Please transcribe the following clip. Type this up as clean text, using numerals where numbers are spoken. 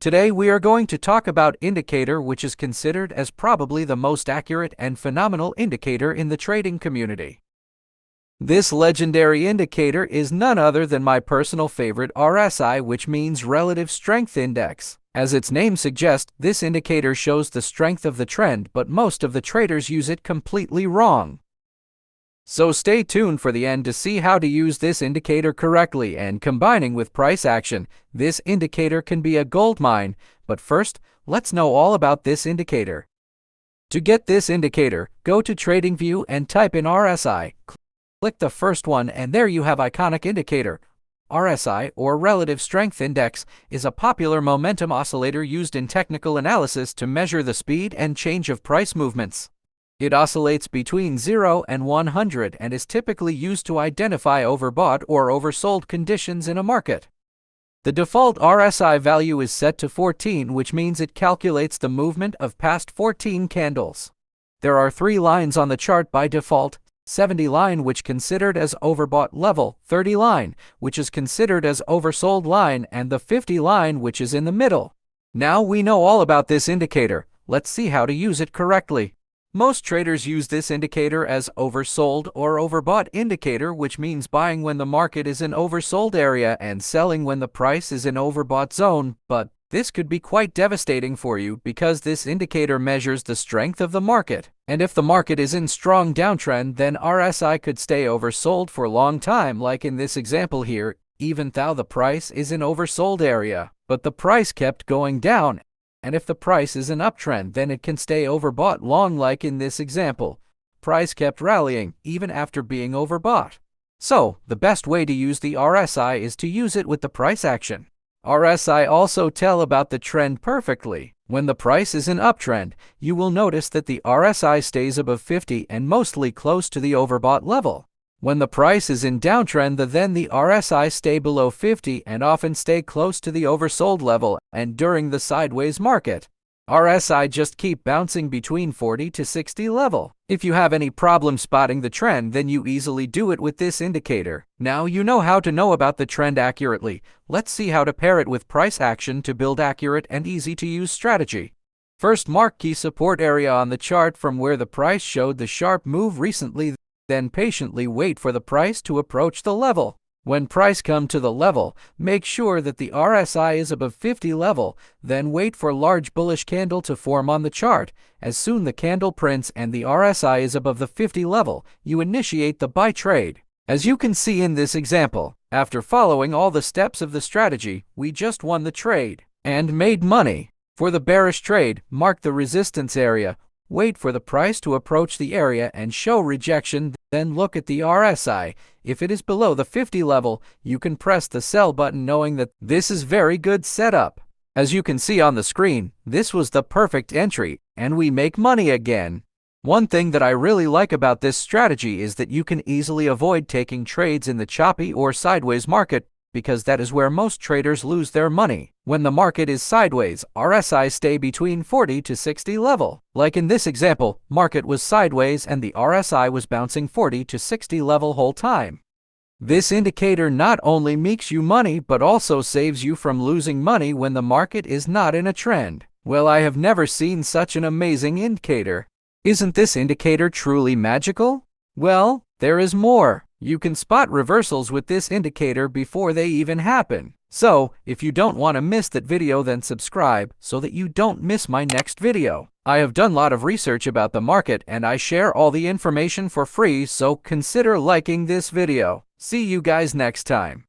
Today we are going to talk about indicator which is considered as probably the most accurate and phenomenal indicator in the trading community. This legendary indicator is none other than my personal favorite RSI, which means Relative Strength Index. As its name suggests, this indicator shows the strength of the trend, but most of the traders use it completely wrong. So stay tuned for the end to see how to use this indicator correctly, and combining with price action, this indicator can be a goldmine. But first, let's know all about this indicator. To get this indicator, go to TradingView and type in RSI. Click the first one and there you have iconic indicator. RSI, or Relative Strength Index, is a popular momentum oscillator used in technical analysis to measure the speed and change of price movements. It oscillates between 0 and 100 and is typically used to identify overbought or oversold conditions in a market. The default RSI value is set to 14, which means it calculates the movement of past 14 candles. There are 3 lines on the chart by default: 70 line, which considered as overbought level, 30 line, which is considered as oversold line, and the 50 line, which is in the middle. Now we know all about this indicator. Let's see how to use it correctly. Most traders use this indicator as oversold or overbought indicator, which means buying when the market is in oversold area and selling when the price is in overbought zone. But this could be quite devastating for you because this indicator measures the strength of the market. And if the market is in strong downtrend, then RSI could stay oversold for a long time, like in this example here, even though the price is in oversold area. But the price kept going down. And if the price is an uptrend, then it can stay overbought long, like in this example. Price kept rallying even after being overbought. So, the best way to use the RSI is to use it with the price action. RSI also tell about the trend perfectly. When the price is in uptrend, you will notice that the RSI stays above 50 and mostly close to the overbought level. When the price is in downtrend, then the RSI stay below 50 and often stay close to the oversold level, and during the sideways market, RSI just keep bouncing between 40 to 60 level. If you have any problem spotting the trend, then you easily do it with this indicator. Now you know how to know about the trend accurately. Let's see how to pair it with price action to build accurate and easy to use strategy. First, mark key support area on the chart from where the price showed the sharp move recently. Then patiently wait for the price to approach the level. When price come to the level, make sure that the RSI is above 50 level, then wait for large bullish candle to form on the chart. As soon the candle prints and the RSI is above the 50 level, you initiate the buy trade. As you can see in this example, after following all the steps of the strategy, we just won the trade and made money. For the bearish trade, mark the resistance area. Wait for the price to approach the area and show rejection, then look at the RSI. If it is below the 50 level, you can press the sell button, knowing that this is very good setup. As you can see on the screen, this was the perfect entry, and we make money again. One thing that I really like about this strategy is that you can easily avoid taking trades in the choppy or sideways market, because that is where most traders lose their money. When the market is sideways, RSI stay between 40 to 60 level. Like in this example, market was sideways and the RSI was bouncing 40 to 60 level whole time. This indicator not only makes you money but also saves you from losing money when the market is not in a trend. Well, I have never seen such an amazing indicator. Isn't this indicator truly magical? Well, there is more. You can spot reversals with this indicator before they even happen. So, if you don't want to miss that video, then subscribe so that you don't miss my next video. I have done a lot of research about the market and I share all the information for free, so consider liking this video. See you guys next time.